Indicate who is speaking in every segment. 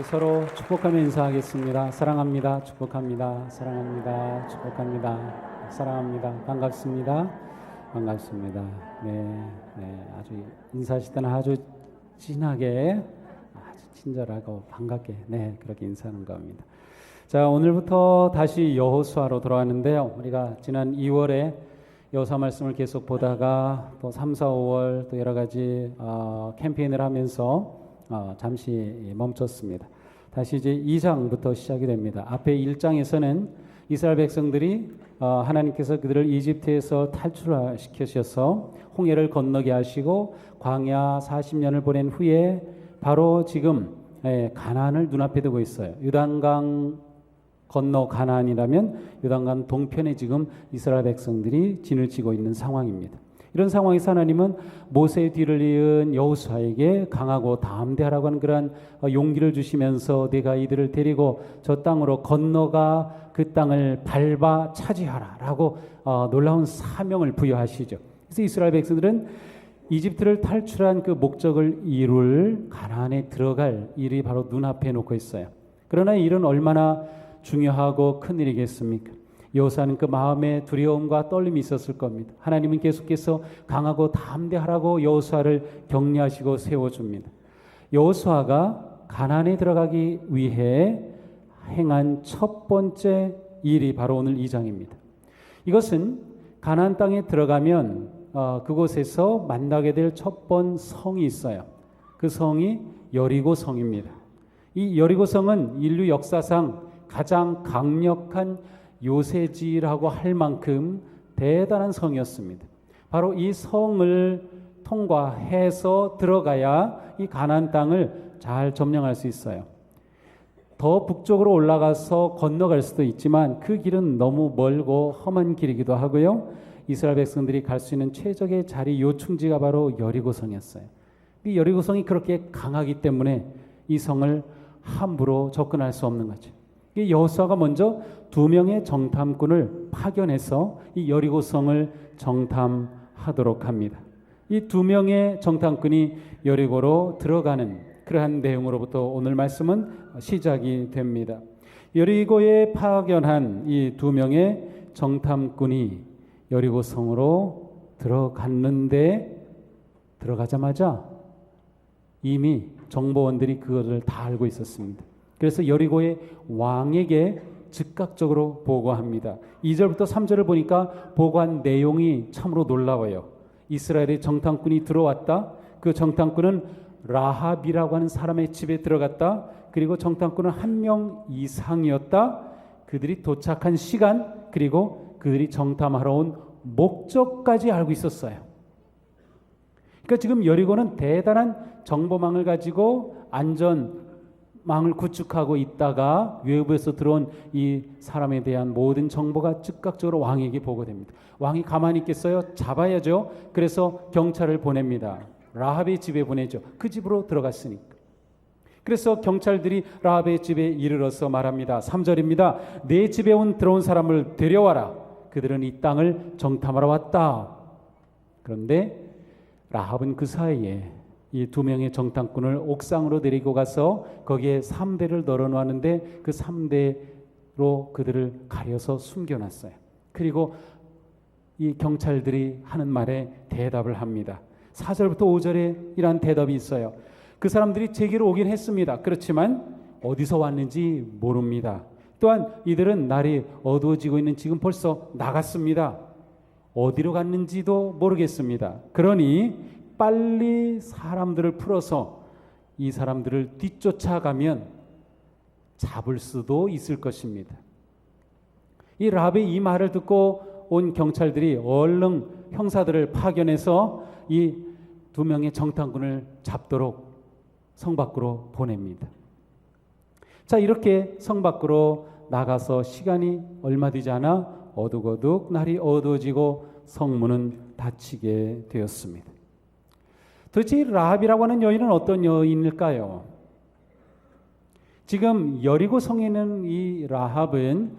Speaker 1: 우리 서로 축복하며 인사하겠습니다. 사랑합니다. 축복합니다. 사랑합니다. 축복합니다. 사랑합니다. 반갑습니다. 반갑습니다. 아주 인사하실 때는 아주 진하게, 아주 친절하고 반갑게, 그렇게 인사하는 겁니다. 자, 오늘부터 다시 여호수아로 돌아왔는데요. 우리가 지난 2월에 여호수아 말씀을 계속 보다가 또 3, 4, 5월 또 여러 가지 캠페인을 하면서 잠시 멈췄습니다. 다시 이제 2장부터 시작이 됩니다. 앞에 1장에서는 이스라엘 백성들이 하나님께서 그들을 이집트에서 탈출시켜셔서 홍해를 건너게 하시고 광야 40년을 보낸 후에 바로 지금 가나안을 눈앞에 두고 있어요. 요단강 건너 가나안이라면 요단강 동편에 지금 이스라엘 백성들이 진을 치고 있는 상황입니다. 이런 상황에서 하나님은 모세의 뒤를 이은 여호수아에게 강하고 담대하라고 하는 그러한 용기를 주시면서 내가 이들을 데리고 저 땅으로 건너가 그 땅을 밟아 차지하라 라고 놀라운 사명을 부여하시죠. 그래서 이스라엘 백성들은 이집트를 탈출한 그 목적을 이룰 가나안에 들어갈 일이 바로 눈앞에 놓고 있어요. 그러나 이 일은 얼마나 중요하고 큰 일이겠습니까? 여호수아는 그 마음에 두려움과 떨림이 있었을 겁니다. 하나님은 계속해서 강하고 담대하라고 여호수아를 격려하시고 세워줍니다. 여호수아가 가나안에 들어가기 위해 행한 첫 번째 일이 바로 오늘 2장입니다. 이것은 가나안 땅에 들어가면 그곳에서 만나게 될 첫 번 성이 있어요. 그 성이 여리고 성입니다. 이 여리고 성은 인류 역사상 가장 강력한 요새지라고 할 만큼 대단한 성이었습니다. 바로 이 성을 통과해서 들어가야 이 가나안 땅을 잘 점령할 수 있어요. 더 북쪽으로 올라가서 건너갈 수도 있지만 그 길은 너무 멀고 험한 길이기도 하고요. 이스라엘 백성들이 갈 수 있는 최적의 자리 요충지가 바로 여리고성이었어요. 이 여리고성이 그렇게 강하기 때문에 이 성을 함부로 접근할 수 없는 거죠. 여호수아가 먼저 2명의 정탐꾼을 파견해서 이 여리고성을 정탐하도록 합니다. 이 2명의 정탐꾼이 여리고로 들어가는 그러한 내용으로부터 오늘 말씀은 시작이 됩니다. 여리고에 파견한 이 2명의 정탐꾼이 여리고성으로 들어갔는데 들어가자마자 이미 정보원들이 그것을 다 알고 있었습니다. 그래서 여리고의 왕에게 즉각적으로 보고합니다. 2절부터 3절을 보니까 보고한 내용이 참으로 놀라워요. 이스라엘의 정탐꾼이 들어왔다. 그 정탐꾼은 라합이라고 하는 사람의 집에 들어갔다. 그리고 정탐꾼은 1명 이상이었다. 그들이 도착한 시간 그리고 그들이 정탐하러 온 목적까지 알고 있었어요. 그러니까 지금 여리고는 대단한 정보망을 가지고 안전망을 구축하고 있다가 외부에서 들어온 이 사람에 대한 모든 정보가 즉각적으로 왕에게 보고됩니다. 왕이 가만히 있겠어요? 잡아야죠. 그래서 경찰을 보냅니다. 라합의 집에 보내죠. 그 집으로 들어갔으니까. 그래서 경찰들이 라합의 집에 이르러서 말합니다. 3절입니다. 내 집에 들어온 사람을 데려와라. 그들은 이 땅을 정탐하러 왔다. 그런데 라합은 그 사이에 이 2명의 정탐꾼을 옥상으로 데리고 가서 거기에 3대를 널어놓았는데 그 3대로 그들을 가려서 숨겨놨어요. 그리고 이 경찰들이 하는 말에 대답을 합니다. 4절부터 5절에 이러한 대답이 있어요. 그 사람들이 제게로 오긴 했습니다. 그렇지만 어디서 왔는지 모릅니다. 또한 이들은 날이 어두워지고 있는 지금 벌써 나갔습니다. 어디로 갔는지도 모르겠습니다. 그러니 빨리 사람들을 풀어서 이 사람들을 뒤쫓아가면 잡을 수도 있을 것입니다. 이 라합의 이 말을 듣고 온 경찰들이 얼른 형사들을 파견해서 이 2명의 정탐꾼을 잡도록 성 밖으로 보냅니다. 자, 이렇게 성 밖으로 나가서 시간이 얼마 되지 않아 어둑어둑 날이 어두워지고 성문은 닫히게 되었습니다. 도대체 라합이라고 하는 여인은 어떤 여인일까요? 지금 여리고 성에 있는 이 라합은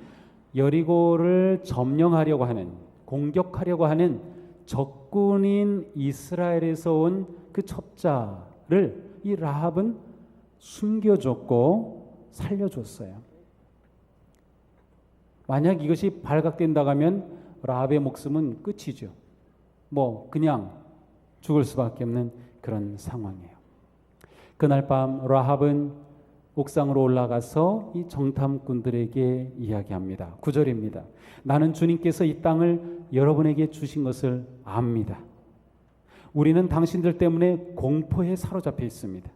Speaker 1: 여리고를 점령하려고 하는, 공격하려고 하는 적군인 이스라엘에서 온 그 첩자를 이 라합은 숨겨줬고 살려줬어요. 만약 이것이 발각된다고 하면 라합의 목숨은 끝이죠. 그냥 죽을 수밖에 없는 그런 상황이에요. 그날 밤 라합은 옥상으로 올라가서 이 정탐꾼들에게 이야기합니다. 9절입니다. 나는 주님께서 이 땅을 여러분에게 주신 것을 압니다. 우리는 당신들 때문에 공포에 사로잡혀 있습니다.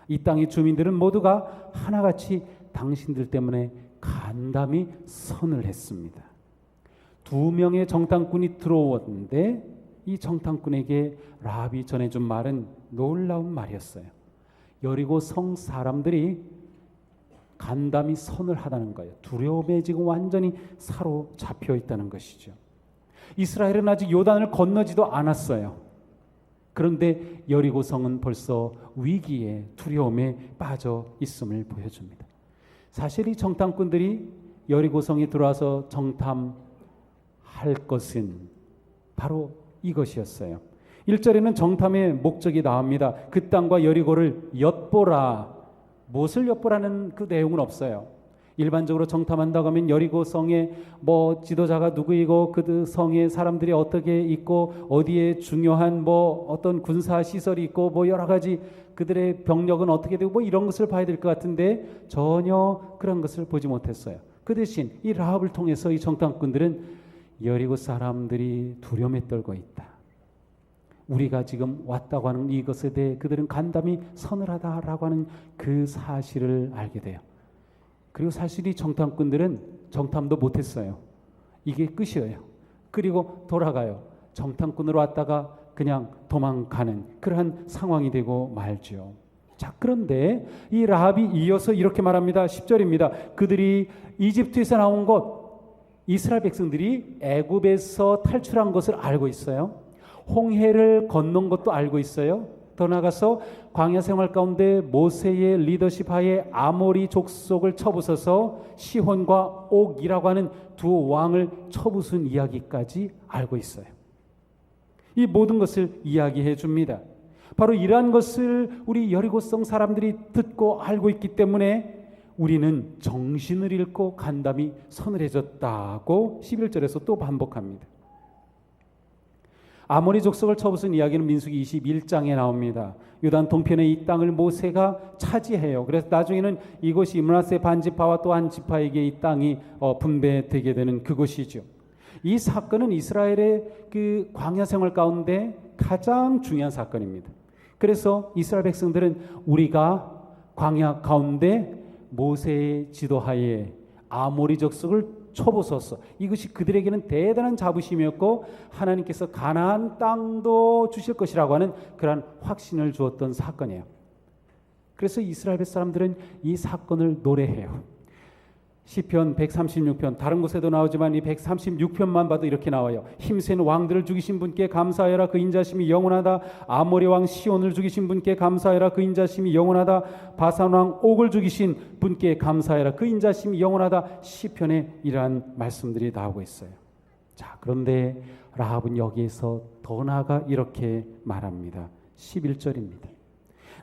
Speaker 1: 이 땅의 주민들은 모두가 하나같이 당신들 때문에 간담이 선을 했습니다. 2명의 정탐꾼이 들어왔는데 이 정탐꾼에게 라합이 전해준 말은 놀라운 말이었어요. 여리고 성 사람들이 간담이 선을 하다는 거예요. 두려움에 지금 완전히 사로잡혀 있다는 것이죠. 이스라엘은 아직 요단을 건너지도 않았어요. 그런데 여리고 성은 벌써 위기에 두려움에 빠져 있음을 보여줍니다. 사실 이 정탐꾼들이 여리고 성에 들어와서 정탐할 것은 바로 이것이었어요. 1절에는 정탐의 목적이 나옵니다. 그 땅과 여리고를 엿보라. 무엇을 엿보라는 그 내용은 없어요. 일반적으로 정탐한다고 하면 여리고 성에 지도자가 누구이고 그 성에 사람들이 어떻게 있고 어디에 중요한 어떤 군사 시설이 있고 여러 가지 그들의 병력은 어떻게 되고 이런 것을 봐야 될 것 같은데 전혀 그런 것을 보지 못했어요. 그 대신 이 라합을 통해서 이 정탐꾼들은 여리고 사람들이 두려움에 떨고 있다. 우리가 지금 왔다고 하는 이것에 대해 그들은 간담이 서늘하다라고 하는 그 사실을 알게 돼요. 그리고 사실 이 정탐꾼들은 정탐도 못했어요. 이게 끝이에요. 그리고 돌아가요. 정탐꾼으로 왔다가 그냥 도망가는 그러한 상황이 되고 말죠. 자, 그런데 이 라합이 이어서 이렇게 말합니다. 10절입니다. 그들이 이집트에서 나온 것, 이스라엘 백성들이 애굽에서 탈출한 것을 알고 있어요. 홍해를 건넌 것도 알고 있어요. 더 나아가서 광야 생활 가운데 모세의 리더십 하에 아모리 족속을 쳐부숴서 시혼과 옥이라고 하는 두 왕을 쳐부순 이야기까지 알고 있어요. 이 모든 것을 이야기해 줍니다. 바로 이러한 것을 우리 여리고성 사람들이 듣고 알고 있기 때문에 우리는 정신을 잃고 간담이 서늘해졌다고 11절에서 또 반복합니다. 아모리 족속을 쳐부순 이야기는 민수기 21장에 나옵니다. 요단 동편의 이 땅을 모세가 차지해요. 그래서 나중에는 이곳이 므낫세 반지파와 또 한 지파에게 이 땅이 분배되게 되는 그곳이죠. 이 사건은 이스라엘의 그 광야 생활 가운데 가장 중요한 사건입니다. 그래서 이스라엘 백성들은 우리가 광야 가운데 모세의 지도하에 아모리 족속을 쳐부쉈어. 이것이 그들에게는 대단한 자부심이었고 하나님께서 가나안 땅도 주실 것이라고 하는 그러한 확신을 주었던 사건이에요. 그래서 이스라엘 사람들은 이 사건을 노래해요. 시편 136편 다른 곳에도 나오지만 이 136편만 봐도 이렇게 나와요. 힘센 왕들을 죽이신 분께 감사하여라. 그 인자심이 영원하다. 아모리 왕 시온을 죽이신 분께 감사하여라. 그 인자심이 영원하다. 바산 왕 옥을 죽이신 분께 감사하여라. 그 인자심이 영원하다. 시편에 이러한 말씀들이 나오고 있어요. 자, 그런데 라합은 여기에서 더 나아가 이렇게 말합니다. 11절입니다.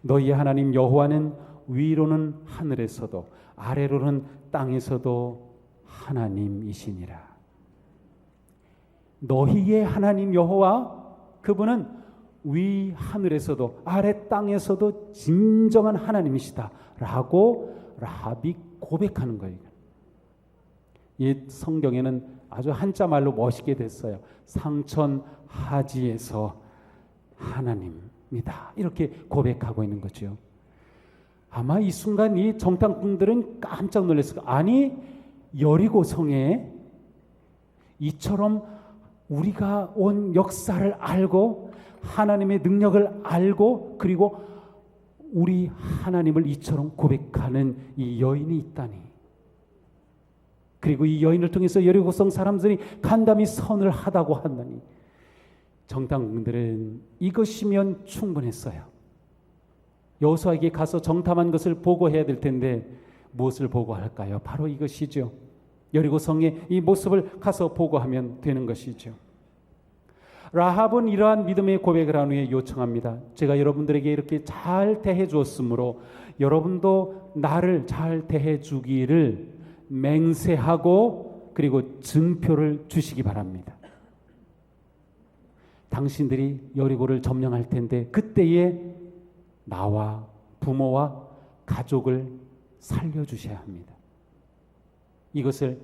Speaker 1: 너희의 하나님 여호와는 위로는 하늘에서도 아래로는 땅에서도 하나님이시니라. 너희의 하나님 여호와, 그분은 위 하늘에서도 아래 땅에서도 진정한 하나님이시다 라고 라합이 고백하는 거예요. 이 성경에는 아주 한자 말로 멋있게 됐어요. 상천하지에서 하나님이다 이렇게 고백하고 있는 거죠. 아마 이 순간 이 정탐꾼들은 깜짝 놀랐을 거예요. 아니, 여리고 성에 이처럼 우리가 온 역사를 알고 하나님의 능력을 알고 그리고 우리 하나님을 이처럼 고백하는 이 여인이 있다니. 그리고 이 여인을 통해서 여리고 성 사람들이 간담이 선을 하다고 한다니. 정탐꾼들은 이것이면 충분했어요. 여호수아에게 가서 정탐한 것을 보고해야 될 텐데 무엇을 보고할까요? 바로 이것이죠. 여리고 성의 이 모습을 가서 보고하면 되는 것이죠. 라합은 이러한 믿음의 고백을 한 후에 요청합니다. 제가 여러분들에게 이렇게 잘 대해 주었으므로 여러분도 나를 잘 대해 주기를 맹세하고 그리고 증표를 주시기 바랍니다. 당신들이 여리고를 점령할 텐데 그때에 나와 부모와 가족을 살려주셔야 합니다. 이것을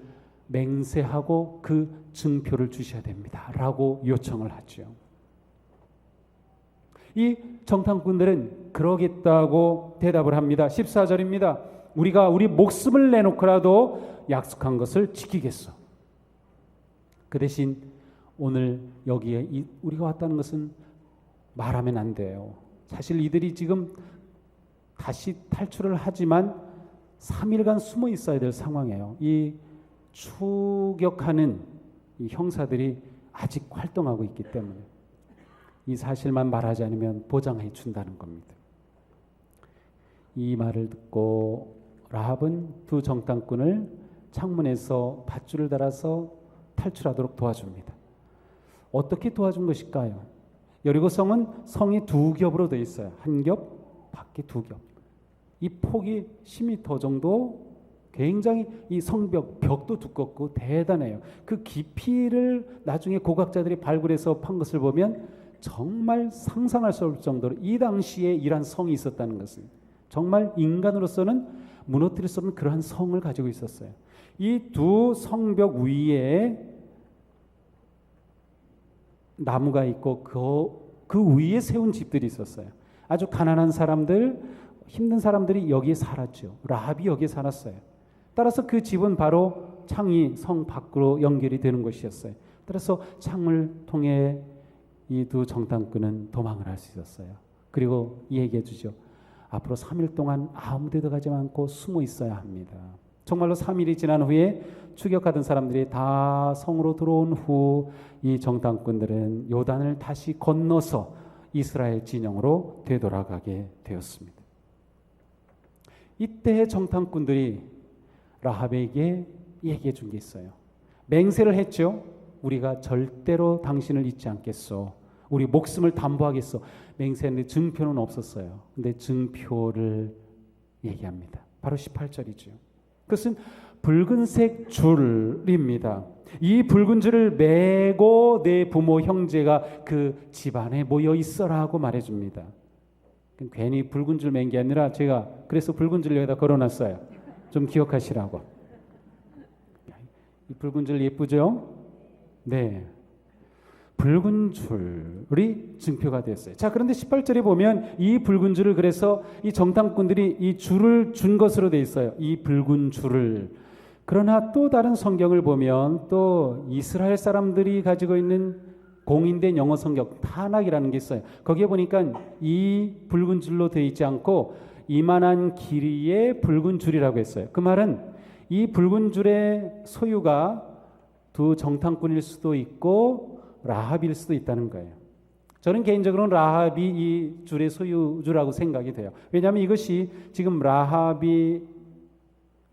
Speaker 1: 맹세하고 그 증표를 주셔야 됩니다. 라고 요청을 하죠. 이 정탐꾼들은 그러겠다고 대답을 합니다. 14절입니다. 우리가 우리 목숨을 내놓고라도 약속한 것을 지키겠어. 그 대신 오늘 여기에 우리가 왔다는 것은 말하면 안 돼요. 사실 이들이 지금 다시 탈출을 하지만 3일간 숨어 있어야 될 상황이에요. 이 추격하는 이 형사들이 아직 활동하고 있기 때문에 이 사실만 말하지 않으면 보장해 준다는 겁니다. 이 말을 듣고 라합은 두 정탐꾼을 창문에서 밧줄을 달아서 탈출하도록 도와줍니다. 어떻게 도와준 것일까요? 여리고 성은 성이 두 겹으로 되어 있어요. 한 겹, 밖에 두 겹. 이 폭이 10m 정도, 굉장히 이 성벽, 벽도 두껍고 대단해요. 그 깊이를 나중에 고각자들이 발굴해서 판 것을 보면 정말 상상할 수 없을 정도로 이 당시에 이러한 성이 있었다는 것은 정말 인간으로서는 무너뜨릴 수 없는 그러한 성을 가지고 있었어요. 이 두 성벽 위에 나무가 있고 그 위에 세운 집들이 있었어요. 아주 가난한 사람들, 힘든 사람들이 여기에 살았죠. 라합이 여기에 살았어요. 따라서 그 집은 바로 창이 성 밖으로 연결이 되는 것이었어요. 따라서 창을 통해 이 두 정탐꾼은 도망을 할 수 있었어요. 그리고 얘기해 주죠. 앞으로 3일 동안 아무 데도 가지 않고 숨어 있어야 합니다. 정말로 3일이 지난 후에 추격하던 사람들이 다 성으로 들어온 후 이 정탐꾼들은 요단을 다시 건너서 이스라엘 진영으로 되돌아가게 되었습니다. 이때 정탐꾼들이 라합에게 얘기해 준 게 있어요. 맹세를 했죠. 우리가 절대로 당신을 잊지 않겠소. 우리 목숨을 담보하겠소. 맹세했는데 증표는 없었어요. 근데 증표를 얘기합니다. 바로 18절이죠. 그것은 붉은색 줄입니다. 이 붉은 줄을 메고 내 부모 형제가 그 집안에 모여 있어라고 말해줍니다. 괜히 붉은 줄 맨 게 아니라 제가 그래서 붉은 줄 여기다 걸어놨어요. 좀 기억하시라고. 이 붉은 줄 예쁘죠? 네. 붉은 줄이 증표가 됐어요. 자, 그런데 18절에 보면 이 붉은 줄을 그래서 이 정탐꾼들이 이 줄을 준 것으로 되어 있어요. 이 붉은 줄을. 그러나 또 다른 성경을 보면 또 이스라엘 사람들이 가지고 있는 공인된 영어 성경 타낙이라는 게 있어요. 거기에 보니까 이 붉은 줄로 되어 있지 않고 이만한 길이의 붉은 줄이라고 했어요. 그 말은 이 붉은 줄의 소유가 두 정탐꾼일 수도 있고 라합일 수도 있다는 거예요. 저는 개인적으로는 라합이 이 줄의 소유주라고 생각이 돼요. 왜냐하면 이것이 지금 라합이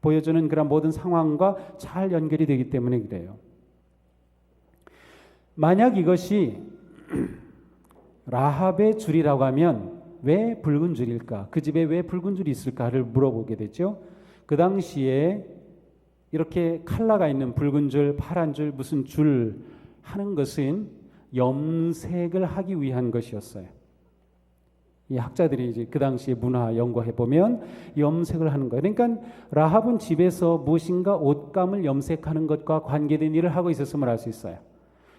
Speaker 1: 보여주는 그런 모든 상황과 잘 연결이 되기 때문에 그래요. 만약 이것이 라합의 줄이라고 하면 왜 붉은 줄일까? 그 집에 왜 붉은 줄이 있을까를 물어보게 되죠. 그 당시에 이렇게 컬러가 있는 붉은 줄, 파란 줄, 무슨 줄 하는 것은 염색을 하기 위한 것이었어요. 이 학자들이 이제 그 당시에 문화 연구해 보면 염색을 하는 거예요. 그러니까 라합은 집에서 무엇인가 옷감을 염색하는 것과 관계된 일을 하고 있었음을 알 수 있어요.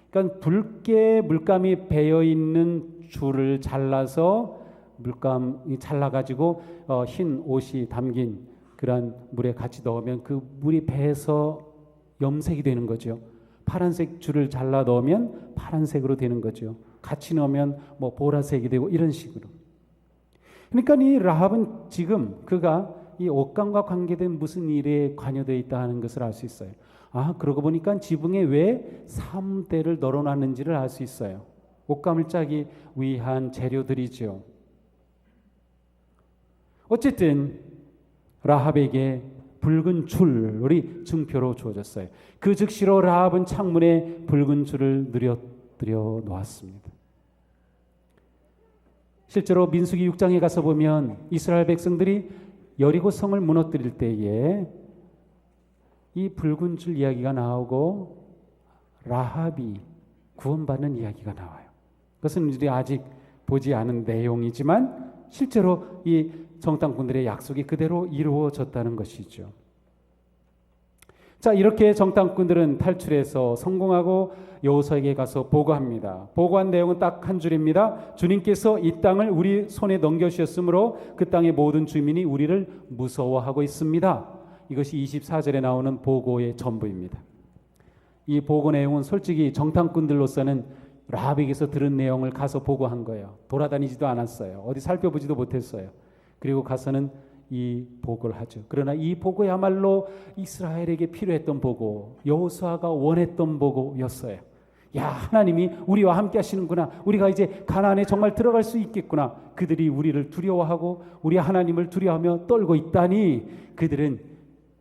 Speaker 1: 그러니까 붉게 물감이 배어 있는 줄을 잘라서 물감이 잘라가지고 흰 옷이 담긴 그런 물에 같이 넣으면 그 물이 배서 염색이 되는 거죠. 파란색 줄을 잘라 넣으면 파란색으로 되는 거죠. 같이 넣으면 뭐 보라색이 되고 이런 식으로. 그러니까 이 라합은 지금 그가 이 옷감과 관계된 무슨 일에 관여되어 있다 하는 것을 알 수 있어요. 아, 그러고 보니까 지붕에 왜 삼대를 널어놨는지를 알 수 있어요. 옷감을 짜기 위한 재료들이죠. 어쨌든 라합에게 붉은 줄이 증표로 주어졌어요. 그 즉시로 라합은 창문에 붉은 줄을 무너뜨려 놓았습니다. 실제로 민수기 6장에 가서 보면 이스라엘 백성들이 여리고 성을 무너뜨릴 때에 이 붉은 줄 이야기가 나오고 라합이 구원받는 이야기가 나와요. 그것은 우리들이 아직 보지 않은 내용이지만 실제로 이 정탐꾼들의 약속이 그대로 이루어졌다는 것이죠. 자, 이렇게 정탐꾼들은 탈출해서 성공하고 여호수아에게 가서 보고합니다. 보고한 내용은 딱 한 줄입니다. 주님께서 이 땅을 우리 손에 넘겨주셨으므로 그 땅의 모든 주민이 우리를 무서워하고 있습니다. 이것이 24절에 나오는 보고의 전부입니다. 이 보고 내용은 솔직히 정탐꾼들로서는 라합에게서 들은 내용을 가서 보고한 거예요. 돌아다니지도 않았어요. 어디 살펴보지도 못했어요. 그리고 가서는 이 보고를 하죠. 그러나 이 보고야말로 이스라엘에게 필요했던 보고, 여호수아가 원했던 보고였어요. 야, 하나님이 우리와 함께 하시는구나. 우리가 이제 가나안에 정말 들어갈 수 있겠구나. 그들이 우리를 두려워하고 우리 하나님을 두려워하며 떨고 있다니 그들은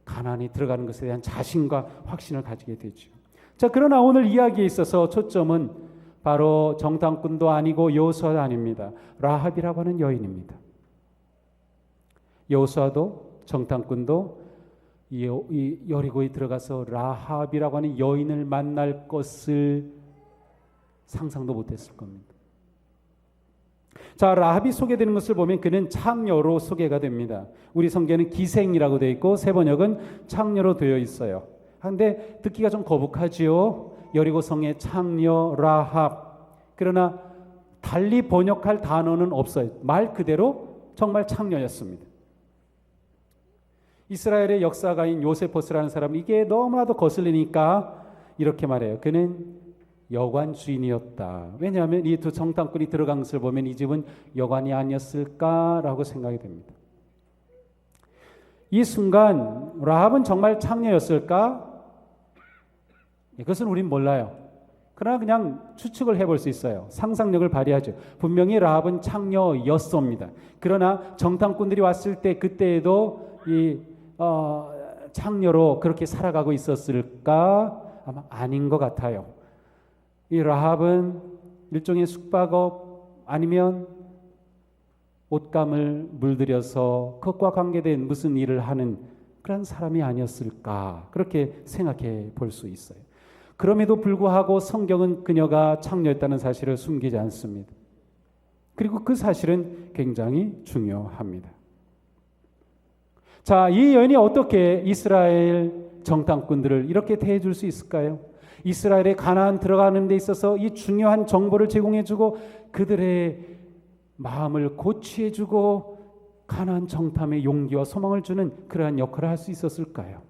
Speaker 1: 가나안에 들어가는 것에 대한 자신과 확신을 가지게 되죠. 자, 그러나 오늘 이야기에 있어서 초점은 바로 정탐꾼도 아니고 여호수아도 아닙니다. 라합이라고 하는 여인입니다. 여호수아도 정탐꾼도 이 여리고에 들어가서 라합이라고 하는 여인을 만날 것을 상상도 못했을 겁니다. 자, 라합이 소개되는 것을 보면 그는 창녀로 소개가 됩니다. 우리 성경에는 기생이라고 되어 있고 세 번역은 창녀로 되어 있어요. 그런데 듣기가 좀 거북하지요. 여리고 성의 창녀 라합. 그러나 달리 번역할 단어는 없어요. 말 그대로 정말 창녀였습니다. 이스라엘의 역사가인 요세포스라는 사람은 이게 너무나도 거슬리니까 이렇게 말해요. 그는 여관 주인이었다. 왜냐하면 이 두 정탐꾼이 들어간 것을 보면 이 집은 여관이 아니었을까라고 생각이 됩니다. 이 순간 라합은 정말 창녀였을까? 이것은 우린 몰라요. 그러나 그냥 추측을 해볼 수 있어요. 상상력을 발휘하죠. 분명히 라합은 창녀였습니다. 그러나 정탐꾼들이 왔을 때 그때에도 이 창녀로 그렇게 살아가고 있었을까? 아마 아닌 것 같아요. 이 라합은 일종의 숙박업 아니면 옷감을 물들여서 그것과 관계된 무슨 일을 하는 그런 사람이 아니었을까? 그렇게 생각해 볼 수 있어요. 그럼에도 불구하고 성경은 그녀가 창녀였다는 사실을 숨기지 않습니다. 그리고 그 사실은 굉장히 중요합니다. 자, 이 여인이 어떻게 이스라엘 정탐꾼들을 이렇게 대해줄 수 있을까요? 이스라엘의 가나안 들어가는 데 있어서 이 중요한 정보를 제공해주고 그들의 마음을 고취해주고 가나안 정탐의 용기와 소망을 주는 그러한 역할을 할 수 있었을까요?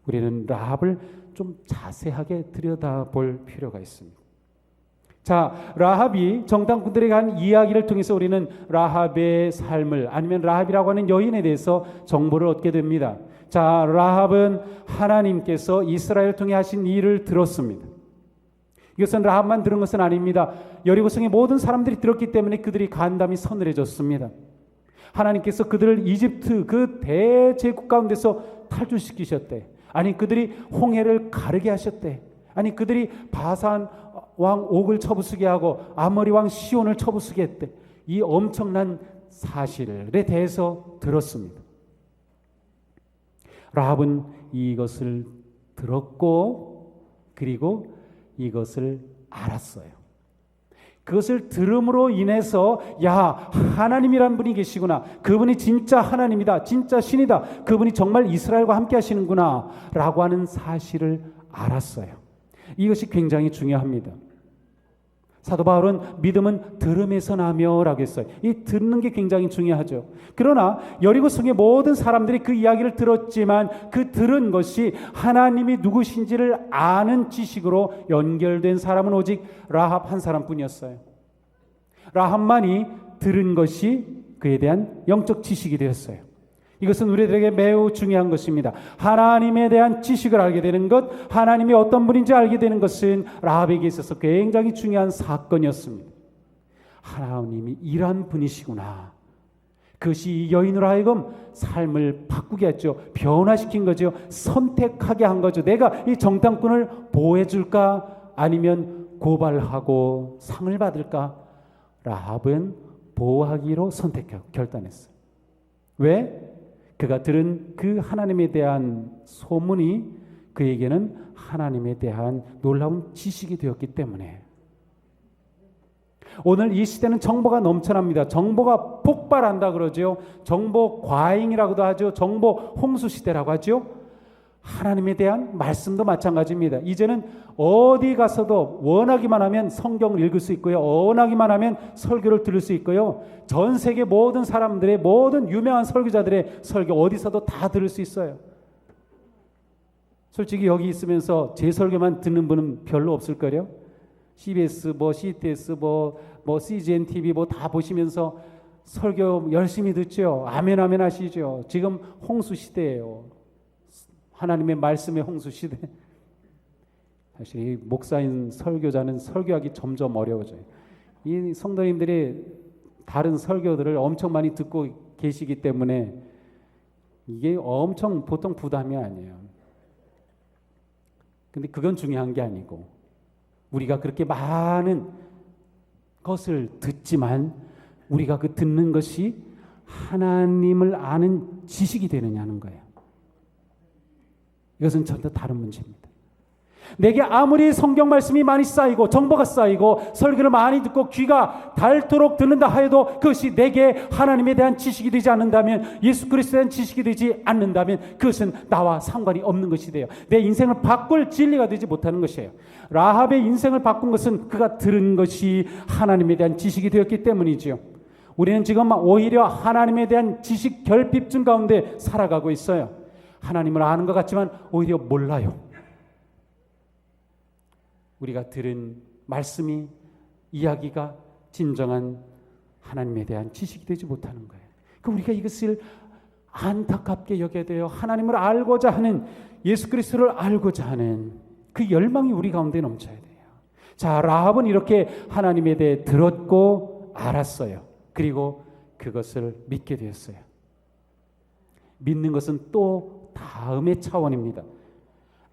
Speaker 1: 우리는 라합을 좀 자세하게 들여다볼 필요가 있습니다. 자, 라합이 정탐꾼들에게 한 이야기를 통해서 우리는 라합의 삶을 아니면 라합이라고 하는 여인에 대해서 정보를 얻게 됩니다. 자, 라합은 하나님께서 이스라엘을 통해 하신 일을 들었습니다. 이것은 라합만 들은 것은 아닙니다. 여리고성의 모든 사람들이 들었기 때문에 그들이 간담이 서늘해졌습니다. 하나님께서 그들을 이집트 그 대제국 가운데서 탈출시키셨대. 아니, 그들이 홍해를 가르게 하셨대. 아니, 그들이 바산 왕 옥을 쳐부수게 하고 아모리 왕 시온을 쳐부수게 했대. 이 엄청난 사실에 대해서 들었습니다. 라합은 이것을 들었고 그리고 이것을 알았어요. 그것을 들음으로 인해서 야, 하나님이란 분이 계시구나. 그분이 진짜 하나님이다. 진짜 신이다. 그분이 정말 이스라엘과 함께 하시는구나 라고 하는 사실을 알았어요. 이것이 굉장히 중요합니다. 사도 바울은 믿음은 들음에서 나며 라고 했어요. 이 듣는 게 굉장히 중요하죠. 그러나 여리고성의 모든 사람들이 그 이야기를 들었지만 그 들은 것이 하나님이 누구신지를 아는 지식으로 연결된 사람은 오직 라합 한 사람뿐이었어요. 라합만이 들은 것이 그에 대한 영적 지식이 되었어요. 이것은 우리들에게 매우 중요한 것입니다. 하나님에 대한 지식을 알게 되는 것, 하나님이 어떤 분인지 알게 되는 것은 라합에게 있어서 굉장히 중요한 사건이었습니다. 하나님이 이러한 분이시구나. 그것이 이 여인으로 하여금 삶을 바꾸게 했죠. 변화시킨 거죠. 선택하게 한 거죠. 내가 이 정탐꾼을 보호해 줄까? 아니면 고발하고 상을 받을까? 라합은 보호하기로 선택하고 결단했어요. 왜? 그가 들은 그 하나님에 대한 소문이 그에게는 하나님에 대한 놀라운 지식이 되었기 때문에. 오늘 이 시대는 정보가 넘쳐납니다. 정보가 폭발한다 그러죠. 정보 과잉이라고도 하죠. 정보 홍수 시대라고 하죠. 하나님에 대한 말씀도 마찬가지입니다. 이제는 어디 가서도 원하기만 하면 성경을 읽을 수 있고요. 원하기만 하면 설교를 들을 수 있고요. 전 세계 모든 사람들의 모든 유명한 설교자들의 설교 어디서도 다 들을 수 있어요. 솔직히 여기 있으면서 제 설교만 듣는 분은 별로 없을 거예요. CBS, CTS, CGN TV 다 보시면서 설교 열심히 듣죠. 아멘 아멘 하시죠. 지금 홍수 시대예요. 하나님의 말씀의 홍수 시대. 사실 이 목사인 설교자는 설교하기 점점 어려워져요. 이 성도님들이 다른 설교들을 엄청 많이 듣고 계시기 때문에 이게 엄청 보통 부담이 아니에요. 근데 그건 중요한 게 아니고 우리가 그렇게 많은 것을 듣지만 우리가 그 듣는 것이 하나님을 아는 지식이 되느냐는 거예요. 이것은 전혀 다른 문제입니다. 내게 아무리 성경 말씀이 많이 쌓이고 정보가 쌓이고 설교를 많이 듣고 귀가 닳도록 듣는다 하여도 그것이 내게 하나님에 대한 지식이 되지 않는다면, 예수 그리스도에 대한 지식이 되지 않는다면 그것은 나와 상관이 없는 것이 돼요. 내 인생을 바꿀 진리가 되지 못하는 것이에요. 라합의 인생을 바꾼 것은 그가 들은 것이 하나님에 대한 지식이 되었기 때문이지요. 우리는 지금 오히려 하나님에 대한 지식 결핍증 가운데 살아가고 있어요. 하나님을 아는 것 같지만 오히려 몰라요. 우리가 들은 말씀이, 이야기가 진정한 하나님에 대한 지식이 되지 못하는 거예요. 우리가 이것을 안타깝게 여겨야 돼요. 하나님을 알고자 하는, 예수 그리스도를 알고자 하는 그 열망이 우리 가운데 넘쳐야 돼요. 자, 라합은 이렇게 하나님에 대해 들었고 알았어요. 그리고 그것을 믿게 되었어요. 믿는 것은 또 다음의 차원입니다.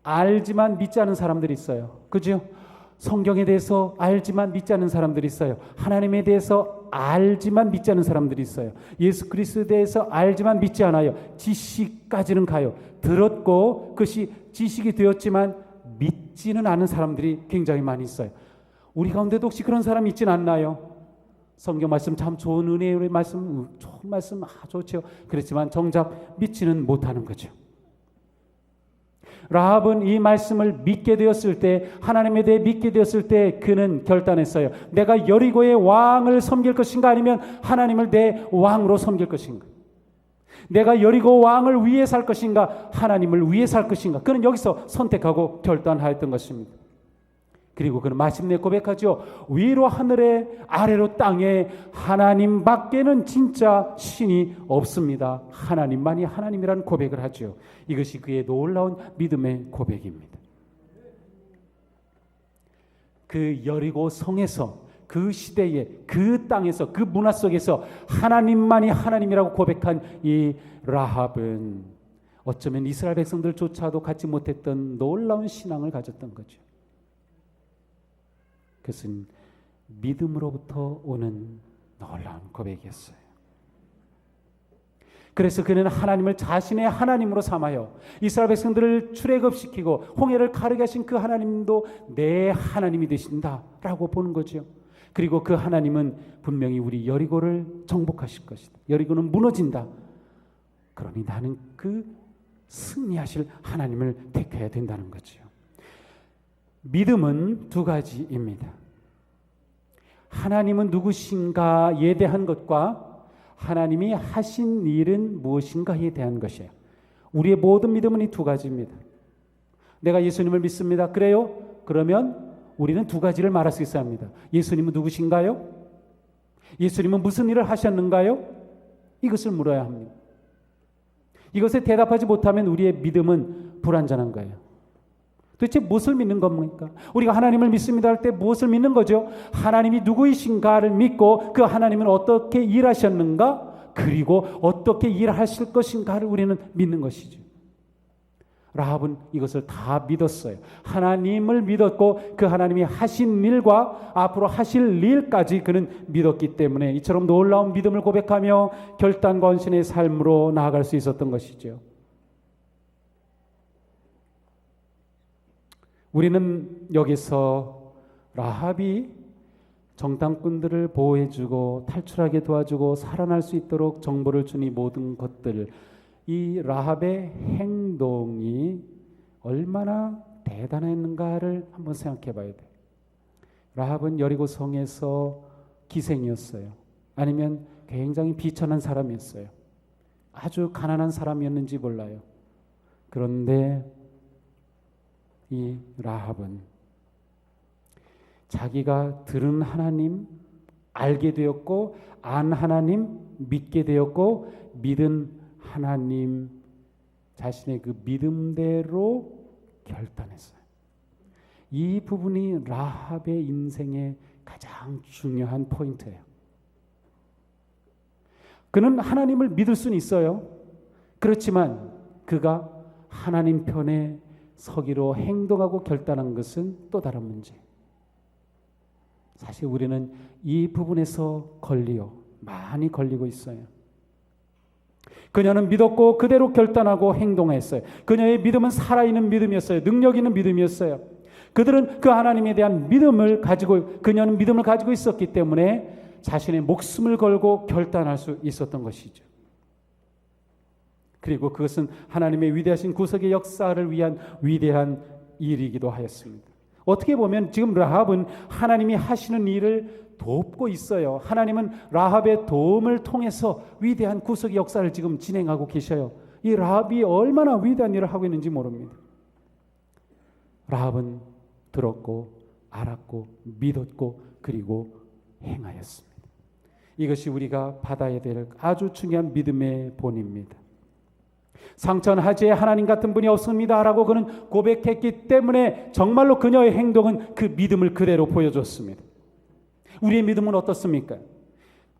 Speaker 1: 알지만 믿지 않는 사람들이 있어요. 그죠? 성경에 대해서 알지만 믿지 않는 사람들이 있어요. 하나님에 대해서 알지만 믿지 않는 사람들이 있어요. 예수 그리스도에 대해서 알지만 믿지 않아요. 지식까지는 가요. 들었고 그것이 지식이 되었지만 믿지는 않은 사람들이 굉장히 많이 있어요. 우리 가운데도 혹시 그런 사람이 있지는 않나요? 성경 말씀 참 좋은 은혜의 말씀, 좋은 말씀 좋죠. 그렇지만 정작 믿지는 못하는 거죠. 라합은 이 말씀을 믿게 되었을 때, 하나님에 대해 믿게 되었을 때 그는 결단했어요. 내가 여리고의 왕을 섬길 것인가, 아니면 하나님을 내 왕으로 섬길 것인가. 내가 여리고 왕을 위해 살 것인가, 하나님을 위해 살 것인가. 그는 여기서 선택하고 결단하였던 것입니다. 그리고 그는 마침내 고백하죠. 위로 하늘에 아래로 땅에 하나님 밖에는 진짜 신이 없습니다. 하나님만이 하나님이라는 고백을 하죠. 이것이 그의 놀라운 믿음의 고백입니다. 그 여리고 성에서, 그 시대에, 그 땅에서, 그 문화 속에서 하나님만이 하나님이라고 고백한 이 라합은 어쩌면 이스라엘 백성들조차도 갖지 못했던 놀라운 신앙을 가졌던 거죠. 그것은 믿음으로부터 오는 놀라운 고백이었어요. 그래서 그는 하나님을 자신의 하나님으로 삼아요. 이스라엘 백성들을 출애굽시키고 홍해를 가르게 하신 그 하나님도 내 하나님이 되신다라고 보는 거죠. 그리고 그 하나님은 분명히 우리 여리고를 정복하실 것이다. 여리고는 무너진다. 그러니 나는 그 승리하실 하나님을 택해야 된다는 거죠. 믿음은 두 가지입니다. 하나님은 누구신가에 대한 것과 하나님이 하신 일은 무엇인가에 대한 것이에요. 우리의 모든 믿음은 이 두 가지입니다. 내가 예수님을 믿습니다. 그래요? 그러면 우리는 두 가지를 말할 수 있어야 합니다. 예수님은 누구신가요? 예수님은 무슨 일을 하셨는가요? 이것을 물어야 합니다. 이것에 대답하지 못하면 우리의 믿음은 불완전한 거예요. 도대체 무엇을 믿는 겁니까? 우리가 하나님을 믿습니다 할 때 무엇을 믿는 거죠? 하나님이 누구이신가를 믿고 그 하나님은 어떻게 일하셨는가, 그리고 어떻게 일하실 것인가를 우리는 믿는 것이죠. 라합은 이것을 다 믿었어요. 하나님을 믿었고 그 하나님이 하신 일과 앞으로 하실 일까지 그는 믿었기 때문에 이처럼 놀라운 믿음을 고백하며 결단과 헌신의 삶으로 나아갈 수 있었던 것이죠. 우리는 여기서 라합이 정탐꾼들을 보호해주고 탈출하게 도와주고 살아날 수 있도록 정보를 준 이 모든 것들, 이 라합의 행동이 얼마나 대단했는가를 한번 생각해 봐야 돼요. 라합은 여리고 성에서 기생이었어요. 아니면 굉장히 비천한 사람이었어요. 아주 가난한 사람이었는지 몰라요. 그런데 이 라합은 자기가 들은 하나님 알게 되었고, 안 하나님 믿게 되었고, 믿은 하나님 자신의 그 믿음대로 결단했어요. 이 부분이 라합의 인생의 가장 중요한 포인트예요. 그는 하나님을 믿을 수는 있어요. 그렇지만 그가 하나님 편에 서기로 행동하고 결단한 것은 또 다른 문제. 사실 우리는 이 부분에서 많이 걸리고 있어요. 그녀는 믿었고 그대로 결단하고 행동했어요. 그녀의 믿음은 살아있는 믿음이었어요. 능력 있는 믿음이었어요. 그들은 그 하나님에 대한 그녀는 믿음을 가지고 있었기 때문에 자신의 목숨을 걸고 결단할 수 있었던 것이죠. 그리고 그것은 하나님의 위대하신 구속의 역사를 위한 위대한 일이기도 하였습니다. 어떻게 보면 지금 라합은 하나님이 하시는 일을 돕고 있어요. 하나님은 라합의 도움을 통해서 위대한 구속의 역사를 지금 진행하고 계셔요. 이 라합이 얼마나 위대한 일을 하고 있는지 모릅니다. 라합은 들었고 알았고 믿었고 그리고 행하였습니다. 이것이 우리가 받아야 될 아주 중요한 믿음의 본입니다. 상천하지에 하나님 같은 분이 없습니다 라고 그는 고백했기 때문에 정말로 그녀의 행동은 그 믿음을 그대로 보여줬습니다. 우리의 믿음은 어떻습니까?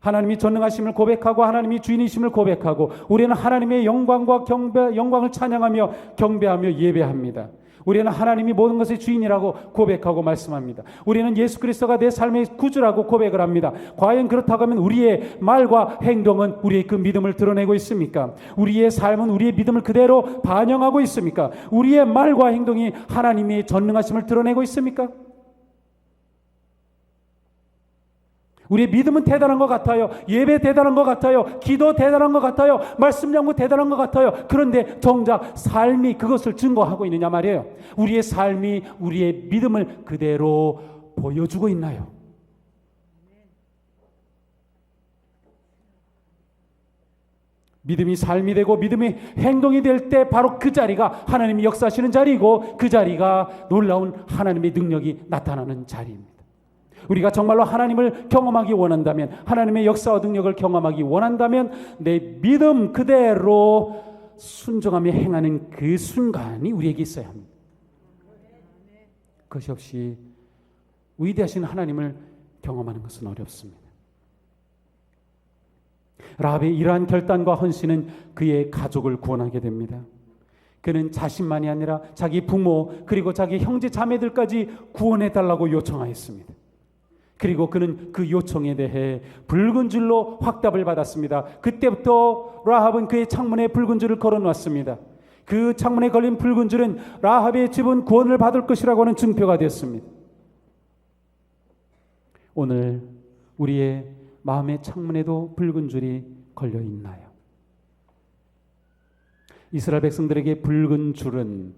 Speaker 1: 하나님이 전능하심을 고백하고 하나님이 주인이심을 고백하고 우리는 하나님의 영광을 찬양하며 경배하며 예배합니다. 우리는 하나님이 모든 것의 주인이라고 고백하고 말씀합니다. 우리는 예수 그리스도가 내 삶의 구주라고 고백을 합니다. 과연 그렇다고 하면 우리의 말과 행동은 우리의 그 믿음을 드러내고 있습니까? 우리의 삶은 우리의 믿음을 그대로 반영하고 있습니까? 우리의 말과 행동이 하나님의 전능하심을 드러내고 있습니까? 우리의 믿음은 대단한 것 같아요. 예배 대단한 것 같아요. 기도 대단한 것 같아요. 말씀 연구 대단한 것 같아요. 그런데 정작 삶이 그것을 증거하고 있느냐 말이에요. 우리의 삶이 우리의 믿음을 그대로 보여주고 있나요? 믿음이 삶이 되고 믿음이 행동이 될 때 바로 그 자리가 하나님이 역사하시는 자리이고 그 자리가 놀라운 하나님의 능력이 나타나는 자리입니다. 우리가 정말로 하나님을 경험하기 원한다면, 하나님의 역사와 능력을 경험하기 원한다면 내 믿음 그대로 순종하며 행하는 그 순간이 우리에게 있어야 합니다. 그것이 없이 위대하신 하나님을 경험하는 것은 어렵습니다. 라합의 이러한 결단과 헌신은 그의 가족을 구원하게 됩니다. 그는 자신만이 아니라 자기 부모 그리고 자기 형제 자매들까지 구원해달라고 요청하였습니다. 그리고 그는 그 요청에 대해 붉은 줄로 확답을 받았습니다. 그때부터 라합은 그의 창문에 붉은 줄을 걸어놓았습니다. 그 창문에 걸린 붉은 줄은 라합의 집은 구원을 받을 것이라고 하는 증표가 되었습니다. 오늘 우리의 마음의 창문에도 붉은 줄이 걸려 있나요? 이스라엘 백성들에게 붉은 줄은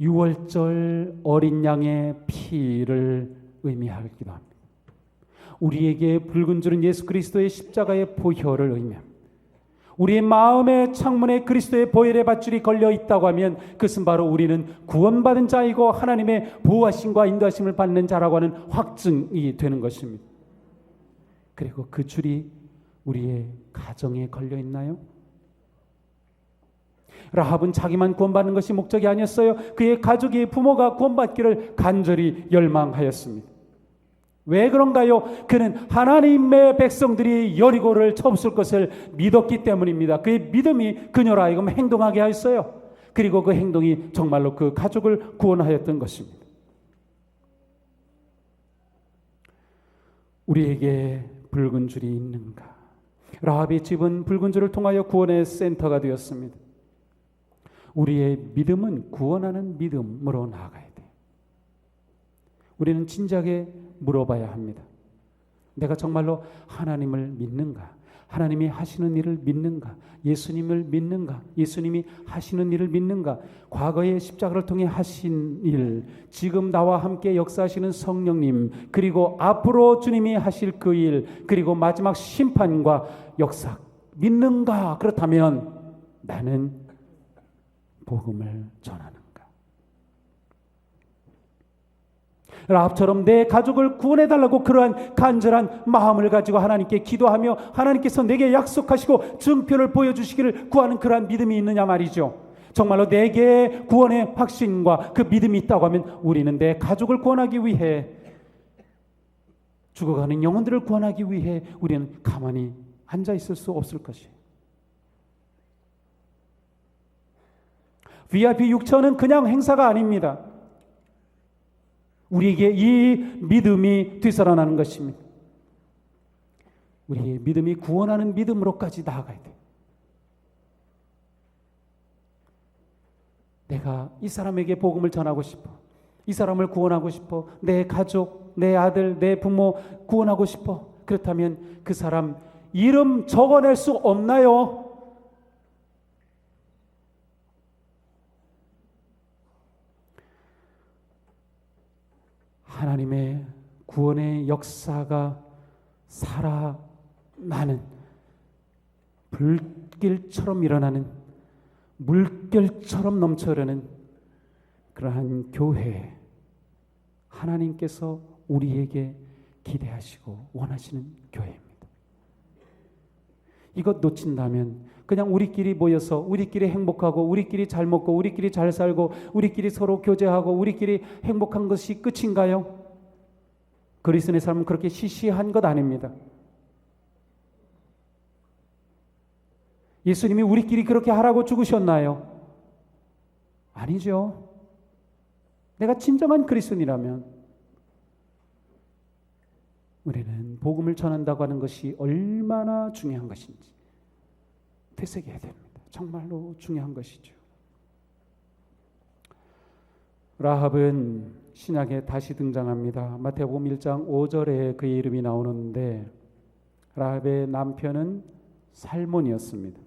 Speaker 1: 유월절 어린 양의 피를 의미하기도 합니다. 우리에게 붉은 줄은 예수 그리스도의 십자가의 보혈을 의미합니다. 우리의 마음의 창문에 그리스도의 보혈의 밧줄이 걸려 있다고 하면 그것은 바로 우리는 구원받은 자이고 하나님의 보호하심과 인도하심을 받는 자라고 하는 확증이 되는 것입니다. 그리고 그 줄이 우리의 가정에 걸려 있나요? 라합은 자기만 구원받는 것이 목적이 아니었어요. 그의 가족의 부모가 구원받기를 간절히 열망하였습니다. 왜 그런가요? 그는 하나님의 백성들이 여리고를 쳐부술 것을 믿었기 때문입니다. 그의 믿음이 그녀로 하여금 행동하게 하였어요. 그리고 그 행동이 정말로 그 가족을 구원하였던 것입니다. 우리에게 붉은 줄이 있는가? 라합의 집은 붉은 줄을 통하여 구원의 센터가 되었습니다. 우리의 믿음은 구원하는 믿음으로 나아가야 돼요. 우리는 진지하게 물어봐야 합니다. 내가 정말로 하나님을 믿는가? 하나님이 하시는 일을 믿는가? 예수님을 믿는가? 예수님이 하시는 일을 믿는가? 과거의 십자가를 통해 하신 일, 지금 나와 함께 역사하시는 성령님, 그리고 앞으로 주님이 하실 그 일, 그리고 마지막 심판과 역사 믿는가? 그렇다면 나는 복음을 전하는가? 라합처럼 내 가족을 구원해달라고 그러한 간절한 마음을 가지고 하나님께 기도하며 하나님께서 내게 약속하시고 증표를 보여주시기를 구하는 그러한 믿음이 있느냐 말이죠. 정말로 내게 구원의 확신과 그 믿음이 있다고 하면 우리는 내 가족을 구원하기 위해, 죽어가는 영혼들을 구원하기 위해 우리는 가만히 앉아 있을 수 없을 것이에요. VIP 6천은 그냥 행사가 아닙니다. 우리에게 이 믿음이 되살아나는 것입니다. 우리의 믿음이 구원하는 믿음으로까지 나아가야 돼요. 내가 이 사람에게 복음을 전하고 싶어. 이 사람을 구원하고 싶어. 내 가족, 내 아들, 내 부모 구원하고 싶어. 그렇다면 그 사람 이름 적어낼 수 없나요? 하나님의 구원의 역사가 살아나는, 불길처럼 일어나는, 물결처럼 넘쳐흐르는 그러한 교회, 하나님께서 우리에게 기대하시고 원하시는 교회입니다. 이것 놓친다면 그냥 우리끼리 모여서 우리끼리 행복하고 우리끼리 잘 먹고 우리끼리 잘 살고 우리끼리 서로 교제하고 우리끼리 행복한 것이 끝인가요? 그리스도의 삶은 그렇게 시시한 것 아닙니다. 예수님이 우리끼리 그렇게 하라고 죽으셨나요? 아니죠. 내가 진정한 그리스도인이라면 우리는 복음을 전한다고 하는 것이 얼마나 중요한 것인지 되새겨야 됩니다. 정말로 중요한 것이죠. 라합은 신약에 다시 등장합니다. 마태복음 1장 5절에 그의 이름이 나오는데 라합의 남편은 살몬이었습니다.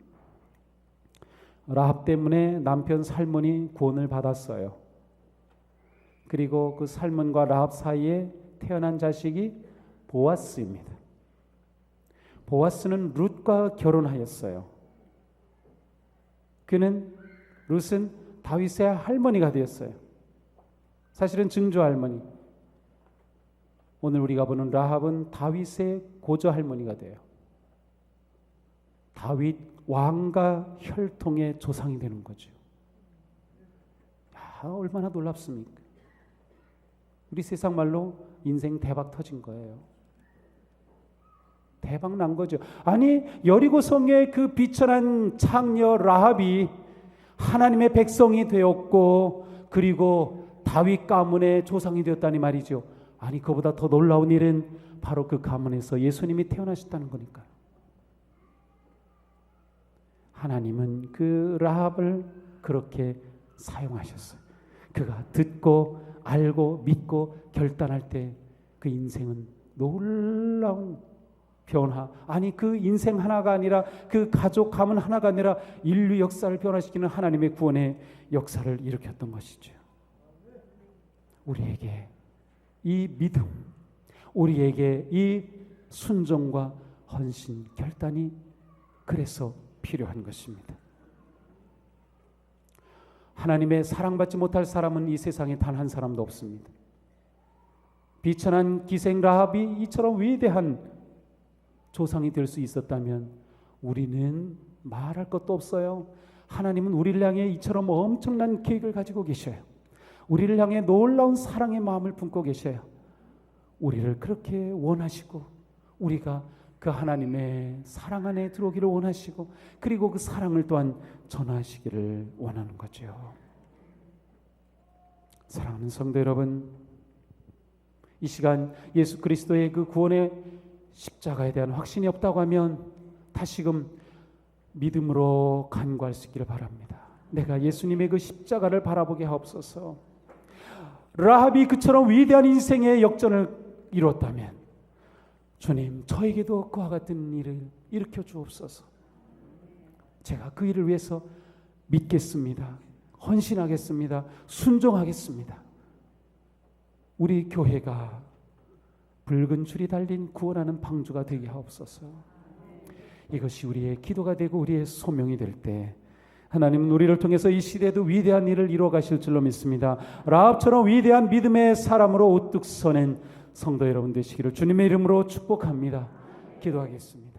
Speaker 1: 라합 때문에 남편 살몬이 구원을 받았어요. 그리고 그 살몬과 라합 사이에 태어난 자식이 보아스입니다. 보아스는 룻과 결혼하였어요. 룻은 다윗의 할머니가 되었어요. 사실은 증조 할머니. 오늘 우리가 보는 라합은 다윗의 고조 할머니가 돼요. 다윗 왕과 혈통의 조상이 되는 거죠. 얼마나 놀랍습니까? 우리 세상 말로 인생 대박 터진 거예요. 대박 난 거죠. 아니, 여리고 성의 그 비천한 창녀 라합이 하나님의 백성이 되었고 그리고 다윗 가문의 조상이 되었다니 말이죠. 아니, 그보다 더 놀라운 일은 바로 그 가문에서 예수님이 태어나셨다는 거니까요. 하나님은 그 라합을 그렇게 사용하셨어요. 그가 듣고 알고 믿고 결단할 때 그 인생은 놀라운 변화, 아니 그 인생 하나가 아니라 그 가족 가문 하나가 아니라 인류 역사를 변화시키는 하나님의 구원의 역사를 일으켰던 것이죠. 우리에게 이 믿음, 우리에게 이 순종과 헌신, 결단이 그래서 필요한 것입니다. 하나님의 사랑받지 못할 사람은 이 세상에 단 한 사람도 없습니다. 비천한 기생 라합이 이처럼 위대한 조상이 될 수 있었다면 우리는 말할 것도 없어요. 하나님은 우리를 향해 이처럼 엄청난 계획을 가지고 계셔요. 우리를 향해 놀라운 사랑의 마음을 품고 계셔요. 우리를 그렇게 원하시고 우리가 그 하나님의 사랑 안에 들어오기를 원하시고 그리고 그 사랑을 또한 전하시기를 원하는 거죠. 사랑하는 성도 여러분, 이 시간 예수 그리스도의 그 구원의 십자가에 대한 확신이 없다고 하면 다시금 믿음으로 간구할 수 있기를 바랍니다. 내가 예수님의 그 십자가를 바라보게 하옵소서. 라합이 그처럼 위대한 인생의 역전을 이뤘다면 주님, 저에게도 그와 같은 일을 일으켜 주옵소서. 제가 그 일을 위해서 믿겠습니다. 헌신하겠습니다. 순종하겠습니다. 우리 교회가 붉은 줄이 달린 구원하는 방주가 되게 하옵소서. 이것이 우리의 기도가 되고 우리의 소명이 될 때 하나님은 우리를 통해서 이 시대에도 위대한 일을 이루어 가실 줄로 믿습니다. 라합처럼 위대한 믿음의 사람으로 우뚝 서는 성도 여러분 되시기를 주님의 이름으로 축복합니다. 기도하겠습니다.